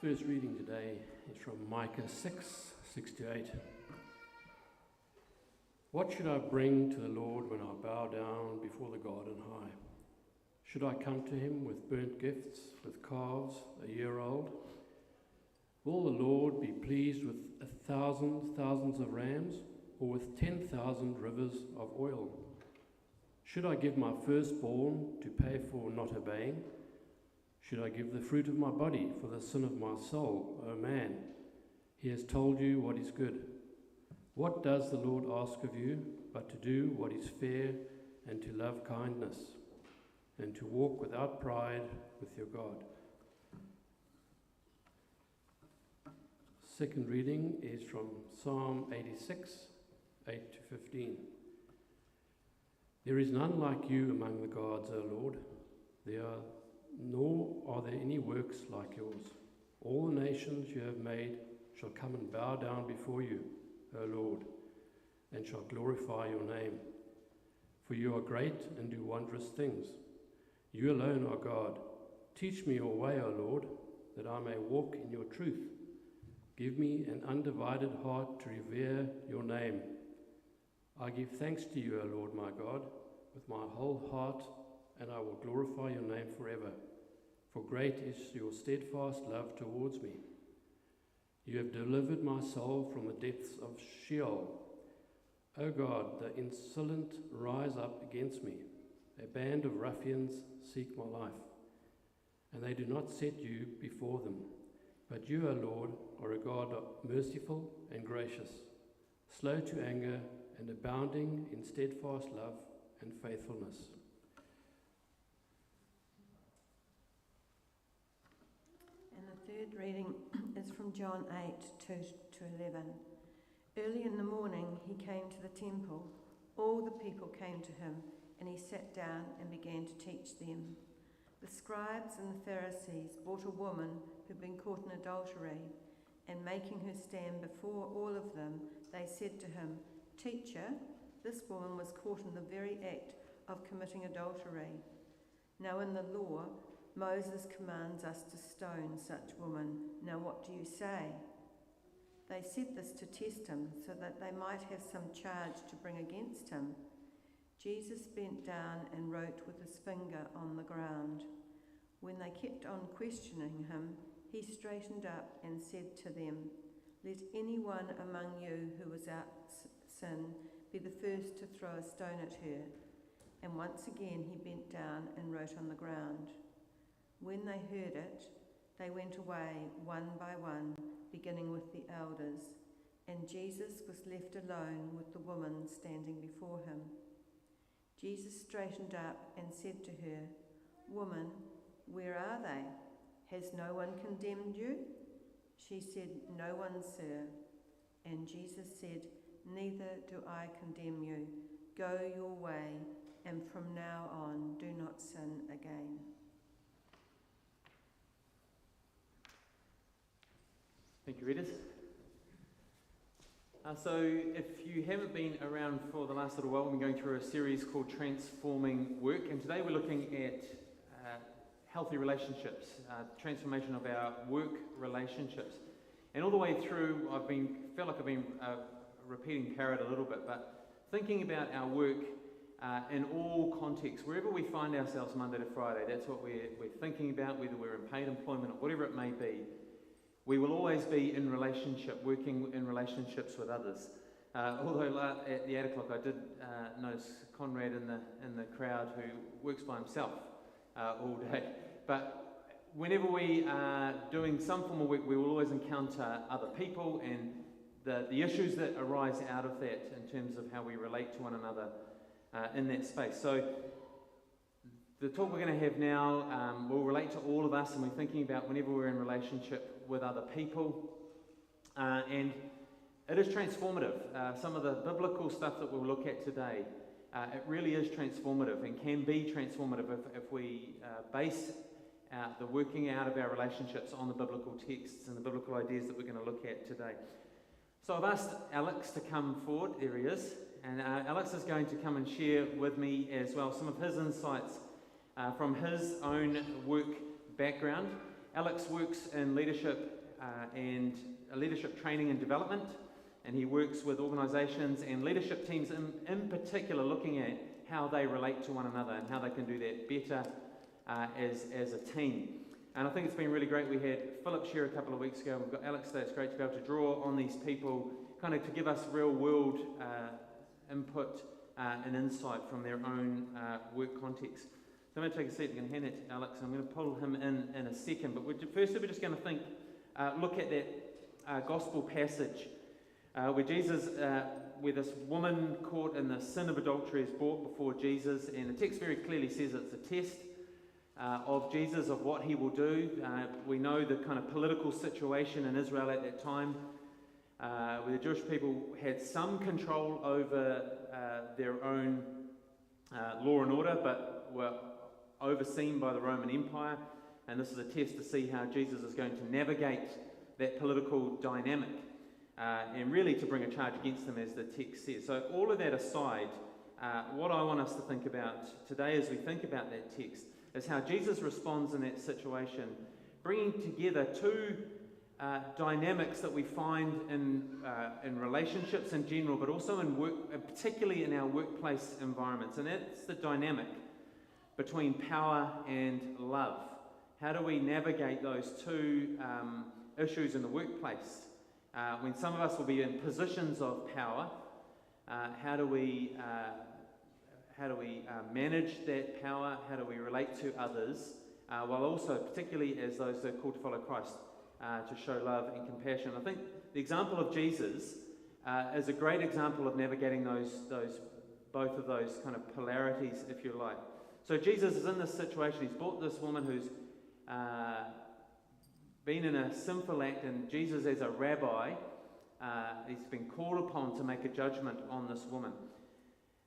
First reading today is from Micah 6:6-8. What should I bring to the Lord when I bow down before the God on high? Should I come to him with burnt gifts, with calves a year old? Will the Lord be pleased with 1,000 thousands of rams, or with 10,000 rivers of oil? Should I give my firstborn to pay for not obeying? Should I give the fruit of my body for the sin of my soul? O man, he has told you what is good. What does the Lord ask of you but to do what is fair and to love kindness and to walk without pride with your God? Second reading is from Psalm 86, 8-15. There is none like you among the gods, O Lord. Nor are there any works like yours. All the nations you have made shall come and bow down before you, O Lord, and shall glorify your name. For you are great and do wondrous things. You alone are God. Teach me your way, O Lord, that I may walk in your truth. Give me an undivided heart to revere your name. I give thanks to you, O Lord my God, with my whole heart, and I will glorify your name forever. For great is your steadfast love towards me. You have delivered my soul from the depths of Sheol. O God, the insolent rise up against me. A band of ruffians seek my life, and they do not set you before them. But you, O Lord, are a God merciful and gracious, slow to anger and abounding in steadfast love and faithfulness. And the third reading is from John 8:2-11. Early in the morning he came to the temple. All the people came to him, and he sat down and began to teach them. The scribes and the Pharisees brought a woman who'd been caught in adultery, and making her stand before all of them, they said to him, "Teacher, this woman was caught in the very act of committing adultery. Now in the law, Moses commands us to stone such woman. Now what do you say?" They said this to test him, so that they might have some charge to bring against him. Jesus bent down and wrote with his finger on the ground. When they kept on questioning him, he straightened up and said to them, "Let anyone among you who is without sin be the first to throw a stone at her." And once again he bent down and wrote on the ground. When they heard it, they went away one by one, beginning with the elders, and Jesus was left alone with the woman standing before him. Jesus straightened up and said to her, "Woman, where are they? Has no one condemned you?" She said, "No one, sir." And Jesus said, "Neither do I condemn you. Go your way, and from now on do not sin again." Thank you, readers. So if you haven't been around for the last little while, we've been going through a series called Transforming Work, and today we're looking at healthy relationships, transformation of our work relationships. And all the way through, I've been repeating Parrot a little bit, but thinking about our work in all contexts, wherever we find ourselves Monday to Friday, that's what we're thinking about, whether we're in paid employment or whatever it may be. We will always be in relationship, working in relationships with others. Although at the 8 o'clock I did notice Conrad in the crowd who works by himself all day. But whenever we are doing some form of work, we will always encounter other people and the issues that arise out of that in terms of how we relate to one another in that space. So the talk we're going to have now will relate to all of us, and we're thinking about whenever we're in relationship with other people, and it is transformative. Some of the biblical stuff that we'll look at today, it really is transformative and can be transformative if we base the working out of our relationships on the biblical texts and the biblical ideas that we're going to look at today. So I've asked Alex to come forward. There he is, and Alex is going to come and share with me as well some of his insights from his own work background. Alex works in leadership and leadership training and development, and he works with organisations and leadership teams in particular, looking at how they relate to one another and how they can do that better as a team. And I think it's been really great. We had Philip share a couple of weeks ago. We've got Alex today. It's great to be able to draw on these people, kind of to give us real world input and insight from their own work context. So I'm going to take a seat. I'm going to hand it to Alex. I'm going to pull him in a second. But first, we're just going to look at that gospel passage where Jesus, where this woman caught in the sin of adultery is brought before Jesus, and the text very clearly says it's a test of Jesus, of what he will do. We know the kind of political situation in Israel at that time, where the Jewish people had some control over their own law and order, but were overseen by the Roman Empire. And this is a test to see how Jesus is going to navigate that political dynamic, and really to bring a charge against them, as the text says. So all of that aside, what I want us to think about today as we think about that text is how Jesus responds in that situation, bringing together two dynamics that we find in relationships in general, but also in work, particularly in our workplace environments. And that's the dynamic between power and love. How do we navigate those two issues in the workplace? When some of us will be in positions of power, how do we manage that power? How do we relate to others? While also, particularly as those that are called to follow Christ, to show love and compassion. I think the example of Jesus is a great example of navigating both of those kind of polarities, if you like. So Jesus is in this situation. He's brought this woman who's been in a sinful act, and Jesus, as a rabbi, he's been called upon to make a judgment on this woman.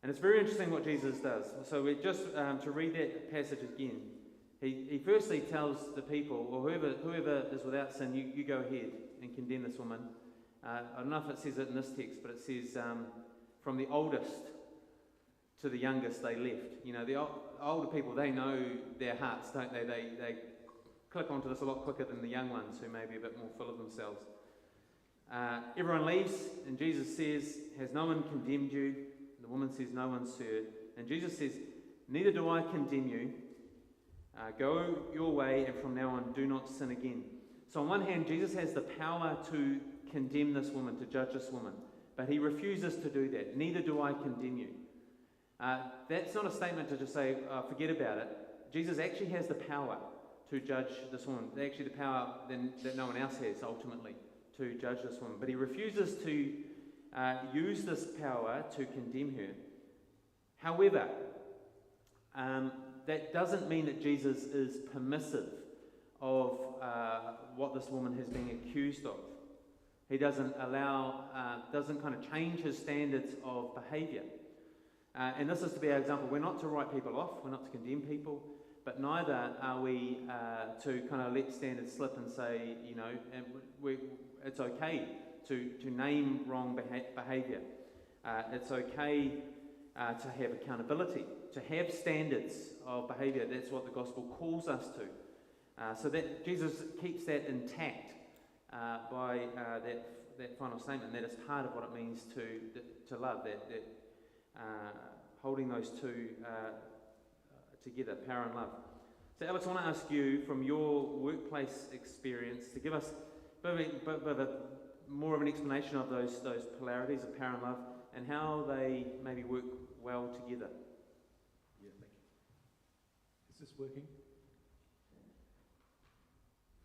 And it's very interesting what Jesus does. So we just to read that passage again. He firstly tells the people, or whoever is without sin, you go ahead and condemn this woman. I don't know if it says it in this text, but it says from the oldest to the youngest they left. You know, the older people, they know their hearts, don't they? They click onto this a lot quicker than the young ones who may be a bit more full of themselves. Everyone leaves, and Jesus says, "Has no one condemned you?" The woman says, "No one, sir." And Jesus says, "Neither do I condemn you. Go your way, and from now on do not sin again." So on one hand, Jesus has the power to condemn this woman, to judge this woman, but he refuses to do that. "Neither do I condemn you." That's not a statement to just say, forget about it. Jesus actually has the power to judge this woman. Actually the power that no one else has, ultimately, to judge this woman. But he refuses to use this power to condemn her. However, that doesn't mean that Jesus is permissive of what this woman has been accused of. He doesn't kind of change his standards of behaviour. And this is to be our example. We're not to write people off, we're not to condemn people, but neither are we to kind of let standards slip and say, you know, it's okay to name wrong behaviour. It's okay to have accountability, to have standards of behaviour. That's what the gospel calls us to. So that Jesus keeps that intact by that final statement. That is part of what it means to love, that holding those two together, power and love. So Alex, I want to ask you, from your workplace experience, to give us more of an explanation of those polarities of power and love, and how they maybe work well together. Yeah, thank you. Is this working?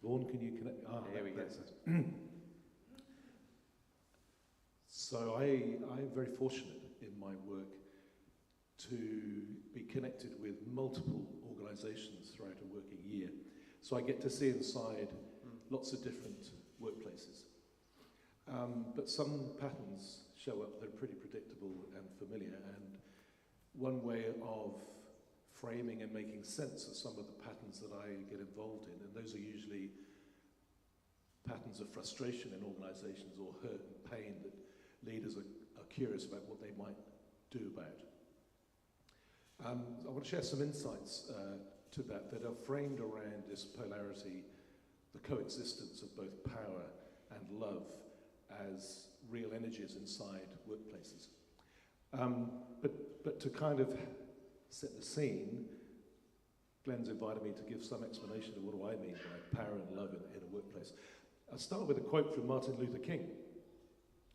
Vaughan, can you connect? There we go. So I'm very fortunate in my work to be connected with multiple organisations throughout a working year. So I get to see inside lots of different workplaces. But some patterns show up that are pretty predictable and familiar, and one way of framing and making sense of some of the patterns that I get involved in, and those are usually patterns of frustration in organisations, or hurt and pain that leaders are curious about what they might do about. I want to share some insights to that are framed around this polarity the coexistence of both power and love as real energies inside workplaces. But to kind of set the scene, Glen's invited me to give some explanation of what do I mean by power and love in a workplace. I'll start with a quote from Martin Luther King,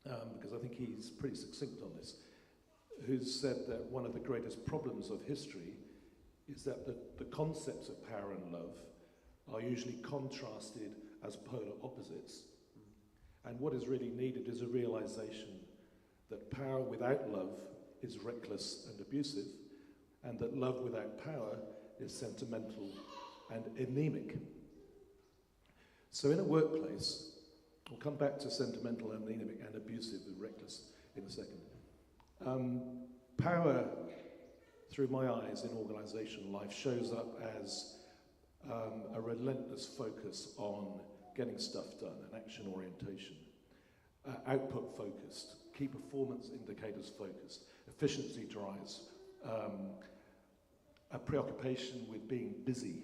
because I think he's pretty succinct on this, who said that one of the greatest problems of history is that the concepts of power and love are usually contrasted as polar opposites. And what is really needed is a realization that power without love is reckless and abusive, and that love without power is sentimental and anemic. So in a workplace, we'll come back to sentimental, anemic, and abusive and reckless in a second. Power, through my eyes, in organizational life shows up as a relentless focus on getting stuff done, an action orientation, output focused, key performance indicators focused, efficiency drives, a preoccupation with being busy,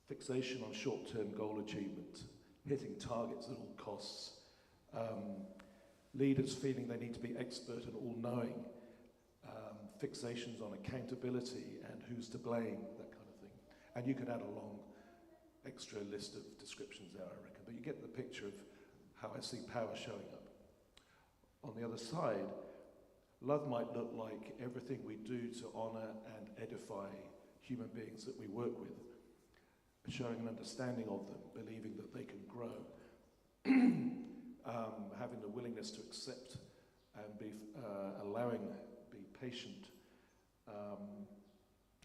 fixation on short-term goal achievement, hitting targets at all costs, leaders feeling they need to be expert and all-knowing, fixations on accountability and who's to blame, that kind of thing. And you could add a long extra list of descriptions there, I reckon, but you get the picture of how I see power showing up. On the other side, love might look like everything we do to honour and edify human beings that we work with, showing an understanding of them, believing that they can grow, having the willingness to accept and be be patient,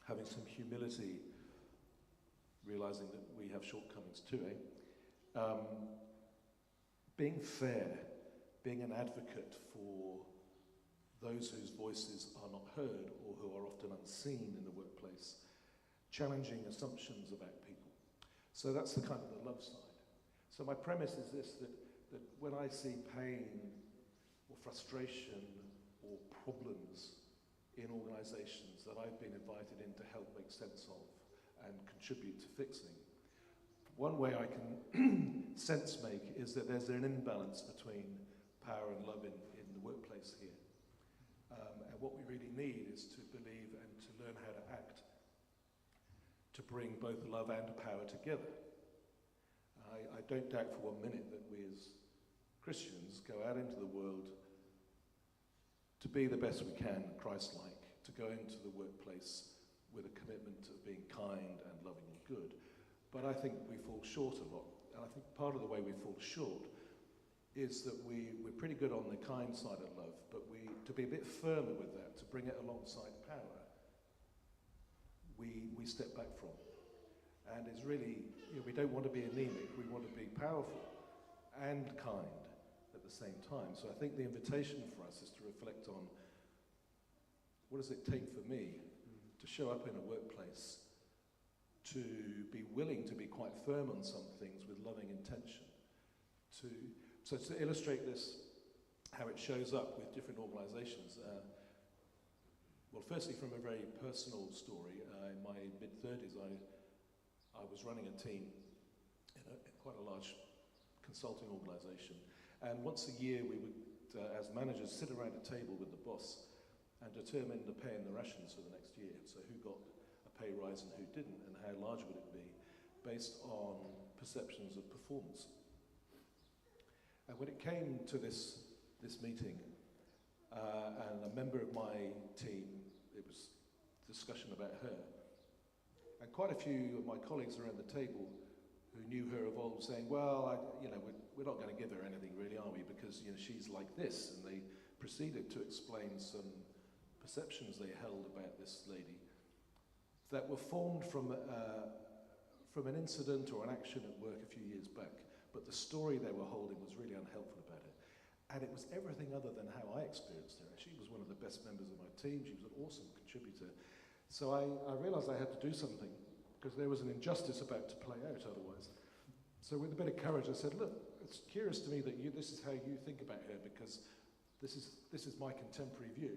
having some humility, realising that we have shortcomings too, being fair, being an advocate for those whose voices are not heard or who are often unseen in the workplace, challenging assumptions about people. So that's the kind of the love side. So my premise is this, that when I see pain or frustration or problems in organisations that I've been invited in to help make sense of and contribute to fixing, one way I can sense make is that there's an imbalance between power and love in the workplace here. And what we really need is to believe and to learn how to act to bring both love and power together. I don't doubt for 1 minute that we as Christians go out into the world to be the best we can, Christ-like, to go into the workplace with a commitment of being kind and loving and good. But I think we fall short a lot. And I think part of the way we fall short is that we're pretty good on the kind side of love, but to be a bit firmer with that, to bring it alongside power, we step back from. And it's really, we don't want to be anemic, we want to be powerful and kind at the same time. So I think the invitation for us is to reflect on what does it take for me to show up in a workplace, to be willing to be quite firm on some things with loving intention. So to illustrate this, how it shows up with different organisations, well, firstly from a very personal story, in my mid-30s I was running a team in quite a large consulting organisation, and once a year we would, as managers, sit around a table with the boss and determine the pay and the rations for the next year. So who got a pay rise and who didn't, and how large would it be, based on perceptions of performance. And when it came to this meeting, and a member of my team, it was discussion about her, and quite a few of my colleagues around the table who knew her of old saying, well, we're not going to give her anything really, are we? Because she's like this. And they proceeded to explain some perceptions they held about this lady that were formed from an incident or an action at work a few years back. But the story they were holding was really unhelpful about it. And it was everything other than how I experienced her. She was one of the best members of my team. She was an awesome contributor. So I realised I had to do something, because there was an injustice about to play out otherwise. So with a bit of courage, I said, look, it's curious to me that this is how you think about her, because this is my contemporary view,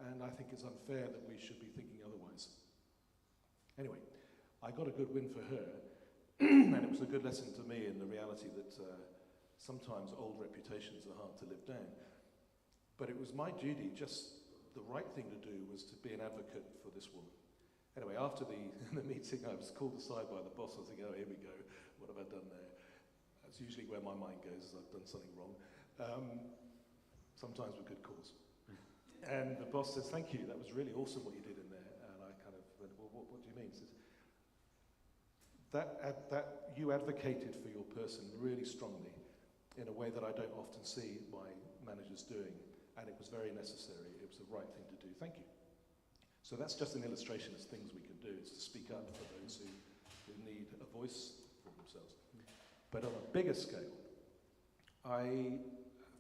and I think it's unfair that we should be thinking otherwise. Anyway, I got a good win for her, And it was a good lesson to me in the reality that sometimes old reputations are hard to live down. But it was my duty, just the right thing to do was to be an advocate for this woman. Anyway, after the meeting, I was called aside by the boss. I was thinking, oh, here we go. What have I done there? That's usually where my mind goes, is I've done something wrong. Sometimes with good cause. And the boss says, thank you, that was really awesome what you did in there. And I kind of went, well, what do you mean? He says, that you advocated for your person really strongly in a way that I don't often see my managers doing. And it was very necessary. It was the right thing to do. Thank you. So that's just an illustration of things we can do, is to speak up for those who need a voice for themselves. But on a bigger scale, I,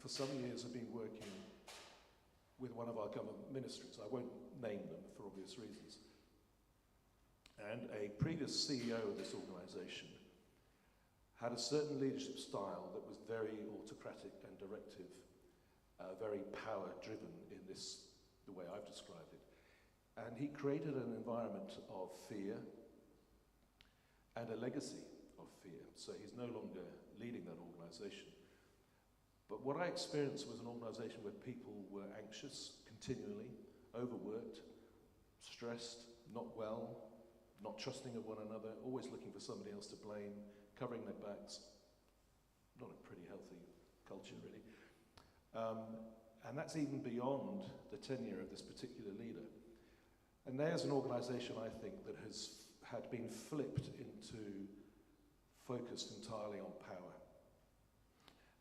for some years, have been working with one of our government ministries. I won't name them for obvious reasons. And a previous CEO of this organisation had a certain leadership style that was very autocratic and directive, very power-driven in the way I've described it. And he created an environment of fear and a legacy of fear. So he's no longer leading that organisation. But what I experienced was an organisation where people were anxious continually, overworked, stressed, not well, not trusting of one another, always looking for somebody else to blame, covering their backs. Not a pretty healthy culture, really. And that's even beyond the tenure of this particular leader. And there's an organisation, I think, that had been flipped into focused entirely on power.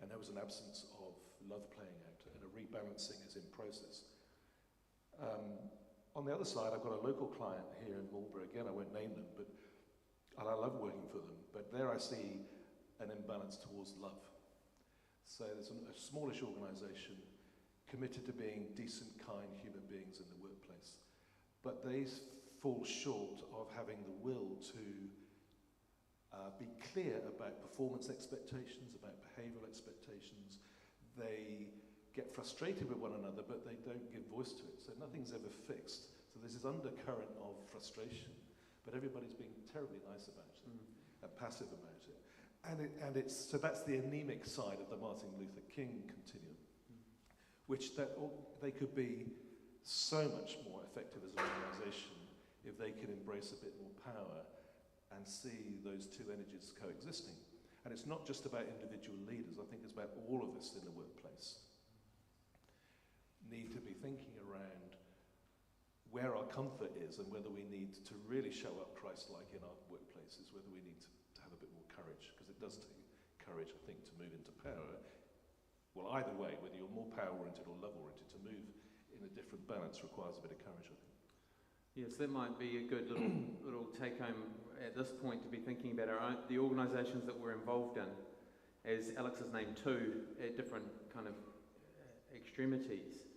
And there was an absence of love playing out, and a rebalancing is in process. On the other side, I've got a local client here in Marlborough. Again, I won't name them, and I love working for them. But there I see an imbalance towards love. So there's a smallish organisation committed to being decent, kind human beings in the workplace. But they fall short of having the will to be clear about performance expectations, about behavioural expectations. They get frustrated with one another, but they don't give voice to it. So nothing's ever fixed. So there's this undercurrent of frustration, but everybody's being terribly nice about it and passive about it. And so that's the anemic side of the Martin Luther King continuum, which they could be so much more effective as an organisation if they could embrace a bit more power and see those two energies coexisting. And it's not just about individual leaders. I think it's about all of us in the workplace need to be thinking around where our comfort is and whether we need to really show up Christ-like in our workplaces, whether we need to have a bit more courage, because it does take courage, I think, to move into power. Well, either way, whether you're more power-oriented or love-oriented, to move in a different balance requires a bit of courage, I think. Yes, that might be a good little take-home at this point, to be thinking about the organisations that we're involved in, as Alex has named two at different kind of extremities.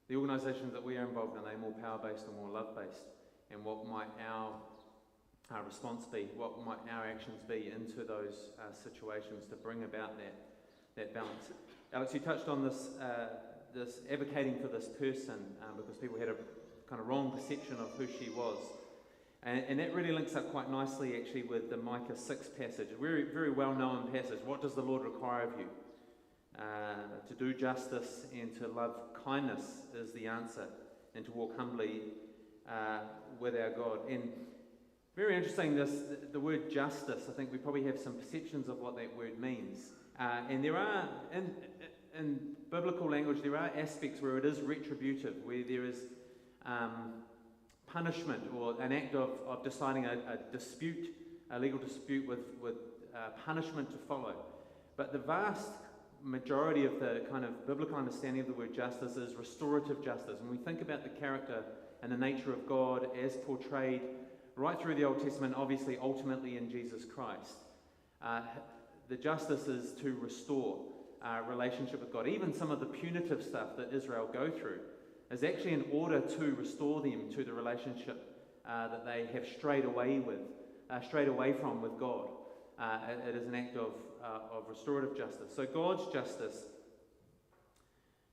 The organisations that we are involved in, are they more power-based or more love-based? And what might our response be? What might our actions be into those situations to bring about that balance? Alex, you touched on this advocating for this person because people had a kind of wrong perception of who she was. And that really links up quite nicely actually with the Micah 6 passage, a very, very well-known passage. What does the Lord require of you? To do justice and to love kindness is the answer, and to walk humbly with our God. And very interesting, the word justice, I think we probably have some perceptions of what that word means. And there are, in biblical language, there are aspects where it is retributive, where there is punishment or an act of deciding a dispute, a legal dispute with punishment to follow. But the vast majority of the kind of biblical understanding of the word justice is restorative justice. When we think about the character and the nature of God as portrayed right through the Old Testament, obviously ultimately in Jesus Christ, the justice is to restore relationship with God. Even some of the punitive stuff that Israel go through is actually in order to restore them to the relationship that they have strayed away from with God. It is an act of restorative justice. So God's justice,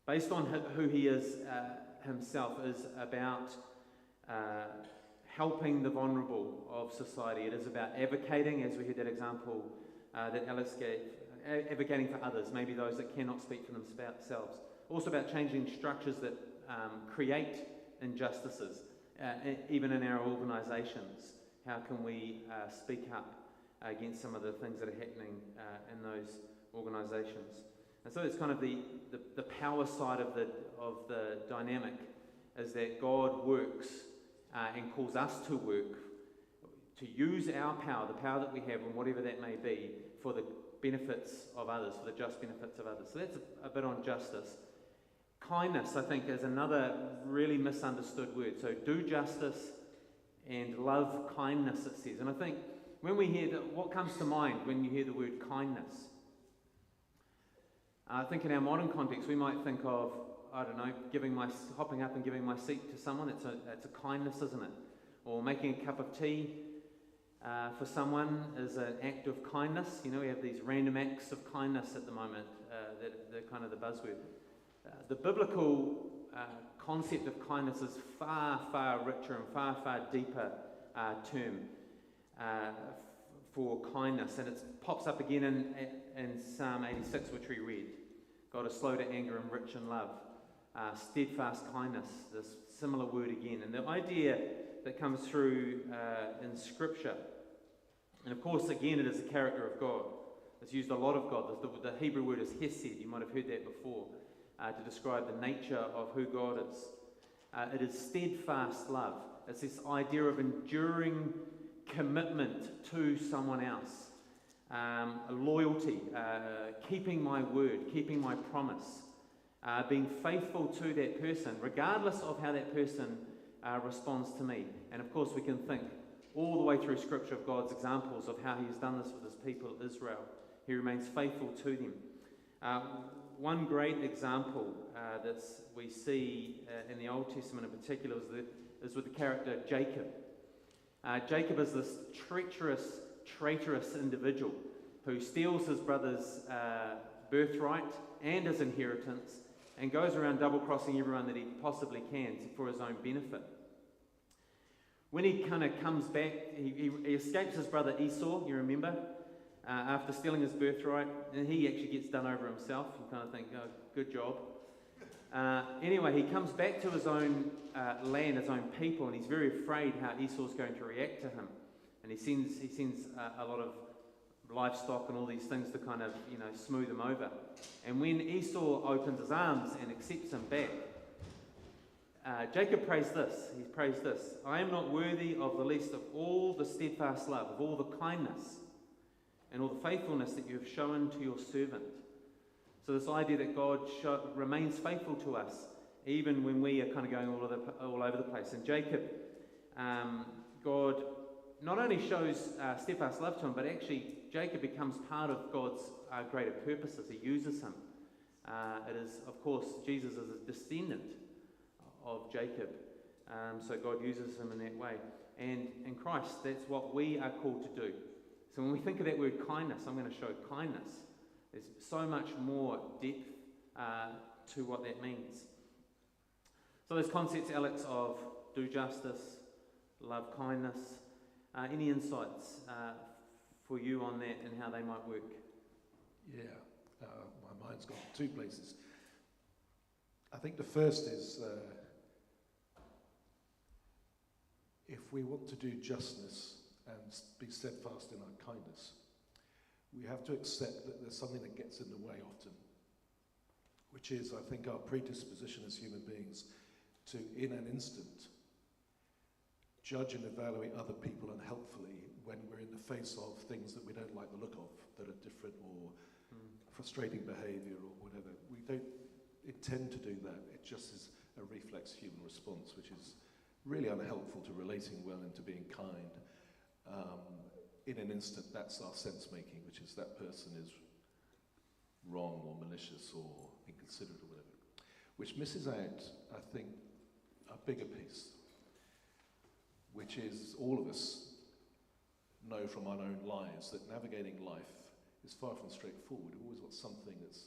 based on who He is himself, is about helping the vulnerable of society. It is about advocating, as we heard that example that Alice gave, advocating for others, maybe those that cannot speak for themselves. Also about changing structures that create injustices, even in our organisations. How can we speak up against some of the things that are happening in those organisations? And so it's kind of the power side of the dynamic, is that God works and calls us to work, to use our power, the power that we have, and whatever that may be, for the benefits of others, for the just benefits of others. So that's a bit on justice. Kindness, I think, is another really misunderstood word. So do justice and love kindness, it says. And I think when we hear that, what comes to mind when you hear the word kindness? I think in our modern context, we might think of, I don't know, hopping up and giving my seat to someone. It's a kindness, isn't it? Or making a cup of tea for someone is an act of kindness. You know, we have these random acts of kindness at the moment. They're kind of the buzzword. The biblical concept of kindness is far, far richer and far, far deeper term for kindness. And it pops up again in Psalm 86, which we read. God is slow to anger and rich in love. Steadfast kindness, this similar word again. And the idea that comes through in Scripture, and of course, again, it is the character of God. It's used a lot of God. The Hebrew word is hesed. You might have heard that before, to describe the nature of who God is. It is steadfast love. It's this idea of enduring commitment to someone else. Loyalty, keeping my word, keeping my promise, being faithful to that person, regardless of how that person responds to me. And of course, we can think all the way through Scripture of God's examples of how He has done this with His people Israel. He remains faithful to them. One great example that we see in the Old Testament in particular is with the character Jacob. Jacob is this traitorous individual who steals his brother's birthright and his inheritance and goes around double-crossing everyone that he possibly can for his own benefit. When he kind of comes back, he escapes his brother Esau, you remember, after stealing his birthright, and he actually gets done over himself. You kind of think, oh, good job. Anyway, he comes back to his own land, his own people, and he's very afraid how Esau's going to react to him. And he sends a lot of livestock and all these things to kind of, smooth him over. And when Esau opens his arms and accepts him back, Jacob prays this. He prays this: I am not worthy of the least of all the steadfast love, of all the kindness and all the faithfulness that you have shown to your servant. So this idea that God remains faithful to us, even when we are kind of going all over the place. And Jacob, God not only shows steadfast love to him, but actually Jacob becomes part of God's greater purposes. He uses him. It is, of course, Jesus is a descendant of Jacob. So God uses him in that way. And in Christ, that's what we are called to do. So when we think of that word kindness, I'm going to show kindness. There's so much more depth to what that means. So those concepts, Alex, of do justice, love kindness, any insights for you on that and how they might work? Yeah, my mind's gone two places. I think the first is if we want to do justice and be steadfast in our kindness, we have to accept that there's something that gets in the way often, which is, I think, our predisposition as human beings to, in an instant, judge and evaluate other people unhelpfully when we're in the face of things that we don't like the look of, that are different or frustrating behaviour or whatever. We don't intend to do that. It just is a reflex human response, which is really unhelpful to relating well and to being kind. In an instant, that's our sense-making, which is that person is wrong or malicious or inconsiderate or whatever, which misses out, I think, a bigger piece, which is all of us know from our own lives that navigating life is far from straightforward. We've always got something that's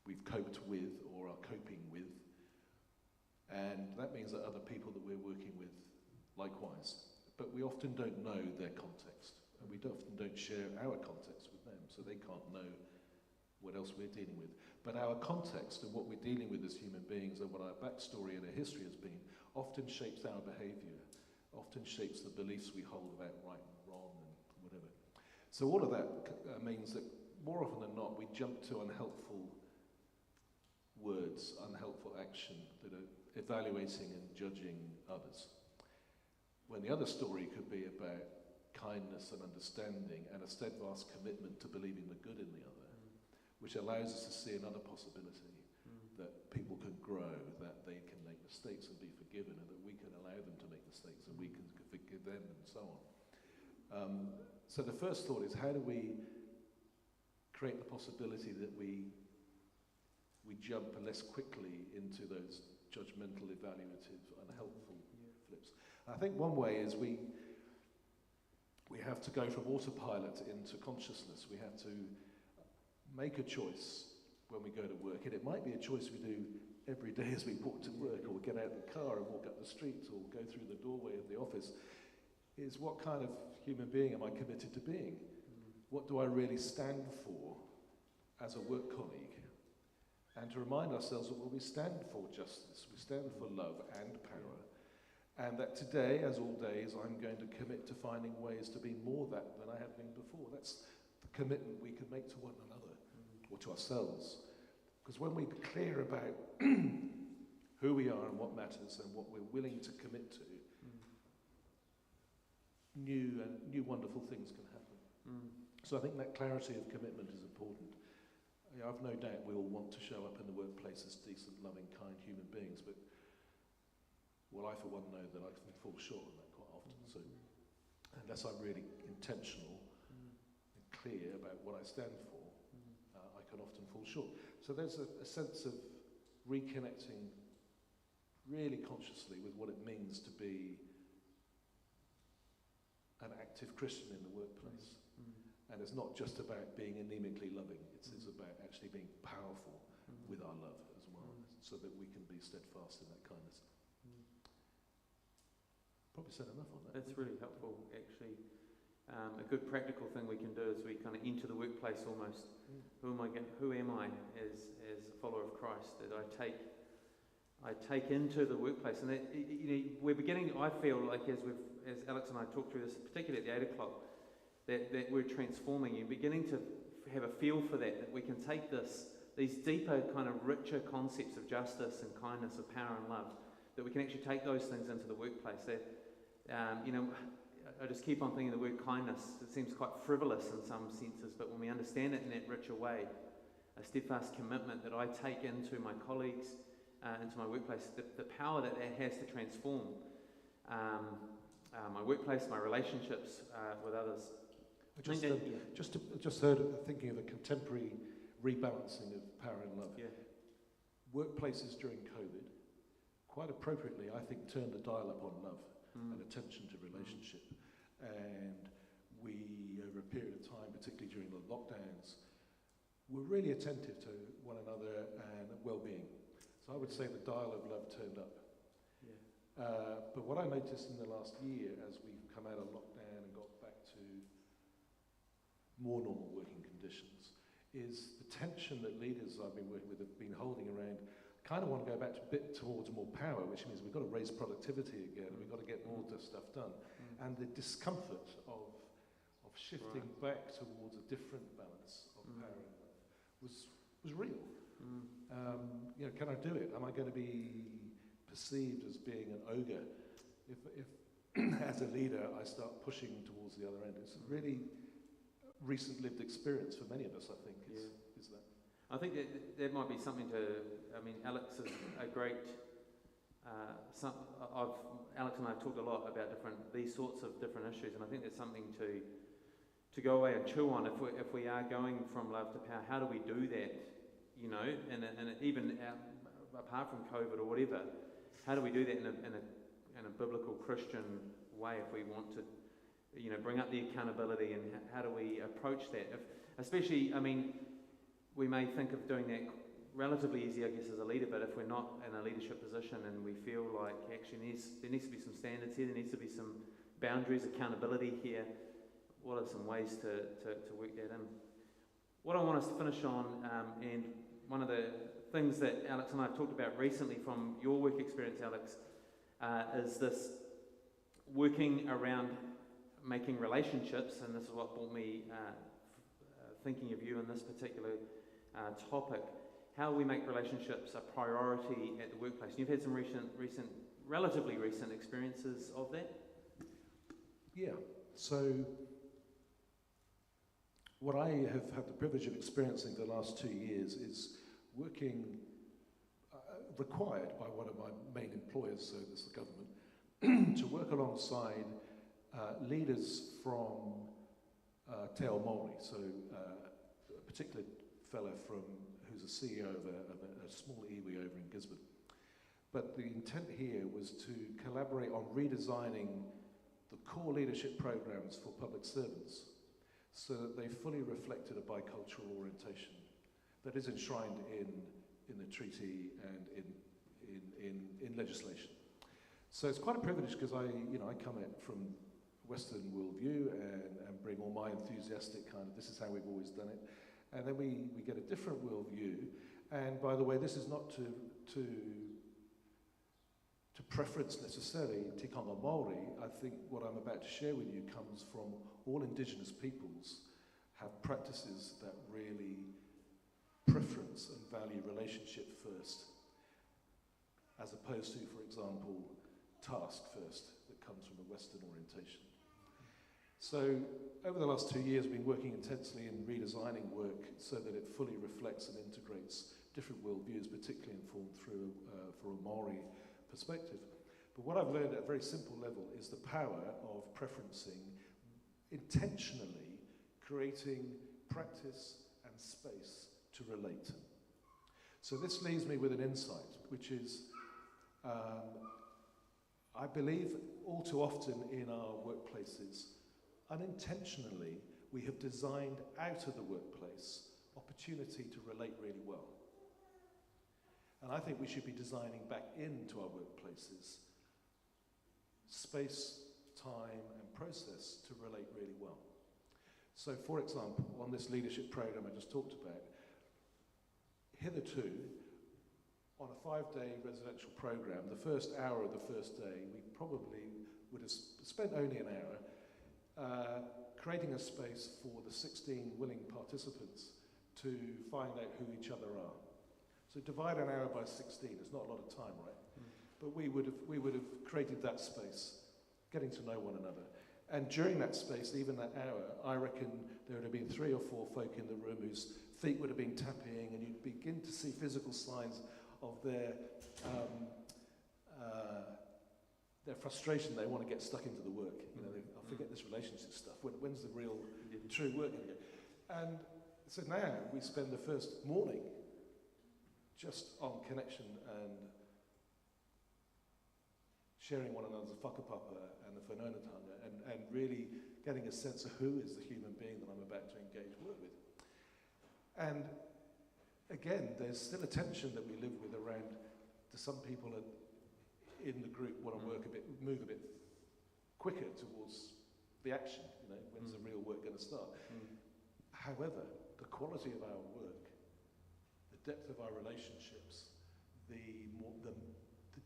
we've coped with or are coping with, and that means that other people that we're working with likewise. But we often don't know their context, and we often don't share our context with them, so they can't know what else we're dealing with. But our context and what we're dealing with as human beings and what our backstory and our history has been often shapes our behaviour, often shapes the beliefs we hold about right and wrong and whatever. So all of that means that more often than not we jump to unhelpful words, unhelpful action that are evaluating and judging others. When the other story could be about kindness and understanding and a steadfast commitment to believing the good in the other, which allows us to see another possibility, that people can grow, that they can make mistakes and be forgiven, and that we can allow them to make mistakes and we can forgive them, and so on. So the first thought is, how do we create the possibility that we jump less quickly into those judgmental, evaluative, unhelpful flips? I think one way is we have to go from autopilot into consciousness. We have to make a choice when we go to work, and it might be a choice we do every day as we walk to work, or get out of the car and walk up the street, or go through the doorway of the office, is what kind of human being am I committed to being? What do I really stand for as a work colleague? And to remind ourselves that we stand for justice, we stand for love and power, and that today, as all days, I'm going to commit to finding ways to be more that than I have been before. That's the commitment we can make to one another, or to ourselves. Because when we're clear about who we are and what matters and what we're willing to commit to, new wonderful things can happen. So I think that clarity of commitment is important. I've no doubt we all want to show up in the workplace as decent, loving, kind human beings, but I for one know that I can fall short of that quite often. So unless I'm really intentional and clear about what I stand for, I can often fall short. So there's a sense of reconnecting really consciously with what it means to be an active Christian in the workplace. And it's not just about being anemically loving, it's about actually being powerful with our love as well, so that we can be steadfast in that kindness. Probably said enough on that. That's really helpful, actually. A good practical thing we can do is we kind of enter the workplace almost. Who am I as a follower of Christ, that I take into the workplace? And that, we're beginning, I feel like as Alex and I talked through this, particularly at the 8 o'clock, that we're transforming. You're beginning to have a feel for that we can take these deeper, kind of richer concepts of justice and kindness, of power and love, that we can actually take those things into the workplace. That, I just keep on thinking the word kindness, it seems quite frivolous in some senses, but when we understand it in that richer way, a steadfast commitment that I take into my colleagues, into my workplace, the power that has to transform my workplace, my relationships with others. Just heard, thinking of a contemporary rebalancing of power and love. Yeah. Workplaces during COVID, quite appropriately, I think, turned the dial up on love and attention to relationship. And we, over a period of time, particularly during the lockdowns, were really attentive to one another and well-being. So I would say the dial of love turned up. Yeah. But what I noticed in the last year, as we've come out of lockdown and got back to more normal working conditions, is the tension that leaders I've been working with have been holding around. Kind of want to go back a bit towards more power, which means we've got to raise productivity again, we've got to get more stuff done. And the discomfort of shifting back towards a different balance of power and love was real. Can I do it? Am I going to be perceived as being an ogre if as a leader I start pushing towards the other end? It's a really recent lived experience for many of us, I think, is that. I think that might be something Alex is a great, Alex and I have talked a lot about these sorts of different issues, and I think there's something to go away and chew on. If we are going from love to power, how do we do that, and even apart from COVID or whatever, how do we do that in a biblical Christian way if we want to, bring up the accountability, and how do we approach that? Especially, we may think of doing that relatively easy, I guess, as a leader, but if we're not in a leadership position and we feel like actually there needs to be some standards here, there needs to be some boundaries, accountability here, what are some ways to work that in? What I want us to finish on, and one of the things that Alex and I have talked about recently from your work experience, Alex, is this working around making relationships, and this is what brought me thinking of you in this particular topic, how we make relationships a priority at the workplace. You've had some relatively recent experiences of that? Yeah, so what I have had the privilege of experiencing the last 2 years is working, required by one of my main employers, so this is the government, to work alongside leaders from Te Ao Māori, so a particular fellow who's a CEO of a small iwi over in Gisborne. But the intent here was to collaborate on redesigning the core leadership programs for public servants so that they fully reflected a bicultural orientation that is enshrined in the treaty and in legislation. So it's quite a privilege because I come at from Western worldview and bring all my enthusiastic kind of, this is how we've always done it. And then we get a different worldview. And by the way, this is not to preference necessarily Tikanga Māori. I think what I'm about to share with you comes from all Indigenous peoples have practices that really preference and value relationship first, as opposed to, for example, task first that comes from a Western orientation. So over the last 2 years, we've been working intensely in redesigning work so that it fully reflects and integrates different worldviews, particularly informed through for a Māori perspective. But what I've learned at a very simple level is the power of preferencing, intentionally creating practice and space to relate. So this leaves me with an insight, which is, I believe all too often in our workplaces, unintentionally, we have designed out of the workplace opportunity to relate really well. And I think we should be designing back into our workplaces space, time, and process to relate really well. So, for example, on this leadership program I just talked about, hitherto, on a 5-day residential program, the first hour of the first day, we probably would have spent only an hour creating a space for the 16 willing participants to find out who each other are. So divide an hour by 16, it's not a lot of time, right? But we would have created that space, getting to know one another. And during that space, even that hour, I reckon there would have been 3 or 4 folk in the room whose feet would have been tapping, and you'd begin to see physical signs of their frustration. They want to get stuck into the work. You know, I forget this relationship stuff. When's the real, true work going to go? And so now we spend the first morning just on connection and sharing one another's whakapapa and the whanaungatanga and really getting a sense of who is the human being that I'm about to engage work with. And again, there's still a tension that we live with around, do some people in the group want to move a bit quicker towards the action, you know, when's the real work going to start? However, the quality of our work, the depth of our relationships, the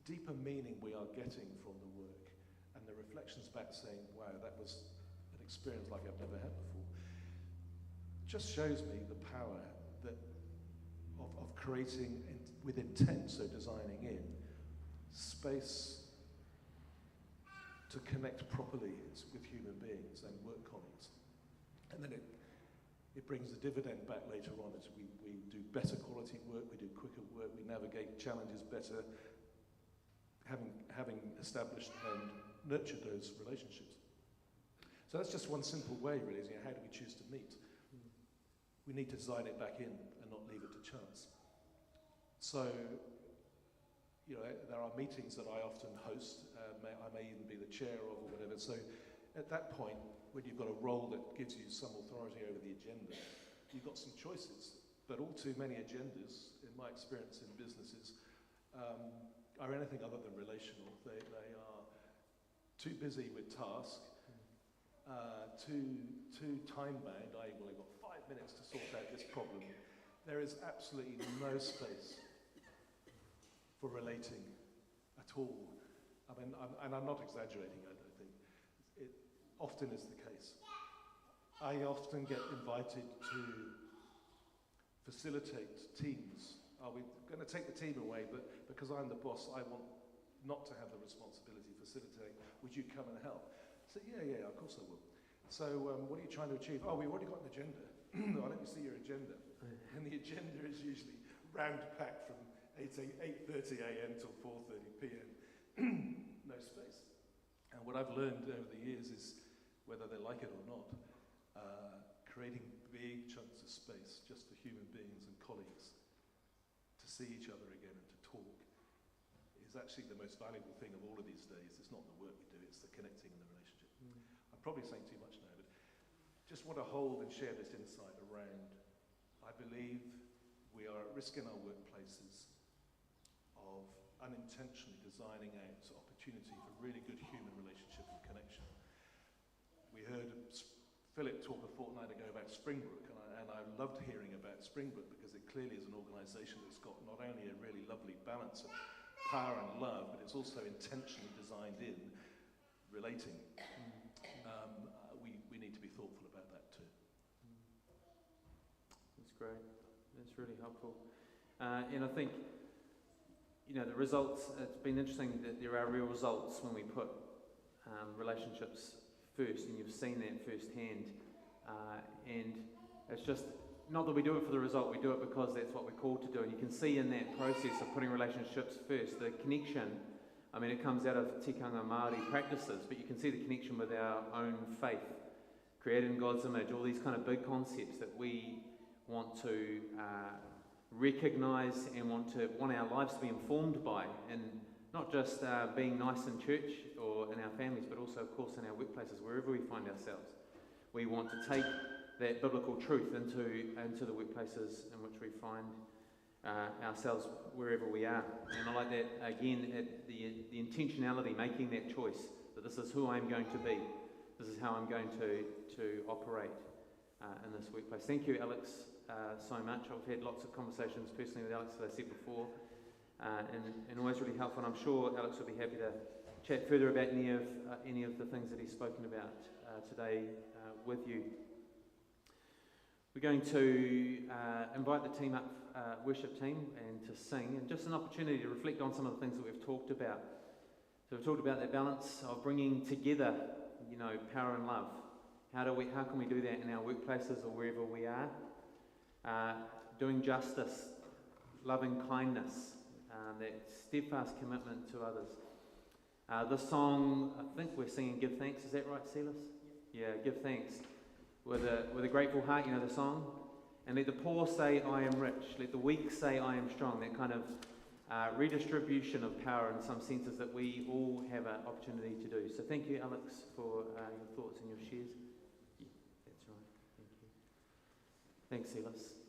deeper meaning we are getting from the work, and the reflections back saying, wow, that was an experience like I've never had before, just shows me the power that of creating with intent, so designing in space to connect properly with human beings and work colleagues. And then it brings a dividend back later on as we do better quality work, we do quicker work, we navigate challenges better, having established and nurtured those relationships. So that's just one simple way, really, is, you know, how do we choose to meet? We need to design it back in and not leave it to chance. So, you know, there are meetings that I often host, I may even be the chair of or whatever. So at that point, when you've got a role that gives you some authority over the agenda, you've got some choices. But all too many agendas in my experience in businesses, are anything other than relational. They are too busy with task, too time-bound, i.e. well, I've got 5 minutes to sort out this problem. There is absolutely no space for relating at all. I mean, and I'm not exaggerating, I don't think. It often is the case. I often get invited to facilitate teams. Are we going to take the team away, but because I'm the boss, I want not to have the responsibility of facilitating. Would you come and help? So yeah, of course I will. So what are you trying to achieve? Oh, we've already got an agenda. Oh, let me see your agenda. And the agenda is usually round-packed from 8:30 a.m. till 4:30 p.m. No space. And what I've learned over the years is, whether they like it or not, creating big chunks of space just for human beings and colleagues to see each other again and to talk is actually the most valuable thing of all of these days. It's not the work we do, it's the connecting and the relationship. I'm probably saying too much now, but just want to hold and share this insight around, I believe we are at risk in our workplaces of unintentionally designing out opportunity for really good human relationship and connection. We heard Philip talk a fortnight ago about Springbrook, and I loved hearing about Springbrook because it clearly is an organisation that's got not only a really lovely balance of power and love, but it's also intentionally designed in relating. We need to be thoughtful about that too. That's great. That's really helpful. And I think, the results, it's been interesting that there are real results when we put relationships first, and you've seen that firsthand. And it's just, not that we do it for the result, we do it because that's what we're called to do. And you can see in that process of putting relationships first, the connection, it comes out of tikanga Māori practices, but you can see the connection with our own faith, created in God's image, all these kind of big concepts that we want to recognise and want our lives to be informed by, and not just being nice in church or in our families, but also, of course, in our workplaces, wherever we find ourselves. We want to take that biblical truth into the workplaces in which we find ourselves, wherever we are. And I like that, again, the intentionality, making that choice, that this is who I'm going to be, this is how I'm going to operate in this workplace. Thank you, Alex, so much. I've had lots of conversations personally with Alex, as I said before, and always really helpful. And I'm sure Alex will be happy to chat further about any of the things that he's spoken about today with you. We're going to invite the team up, worship team, and to sing, and just an opportunity to reflect on some of the things that we've talked about. So we've talked about that balance of bringing together, power and love. How can we do that in our workplaces or wherever we are? Doing justice, loving kindness, that steadfast commitment to others. The song, I think we're singing Give Thanks, is that right, Silas? Yeah, Give Thanks. With a grateful heart, the song. And let the poor say, I am rich. Let the weak say, I am strong. That kind of redistribution of power in some senses that we all have an opportunity to do. So thank you, Alex, for your thoughts and your shares. Yeah, that's right. Thank you. Thanks, Silas.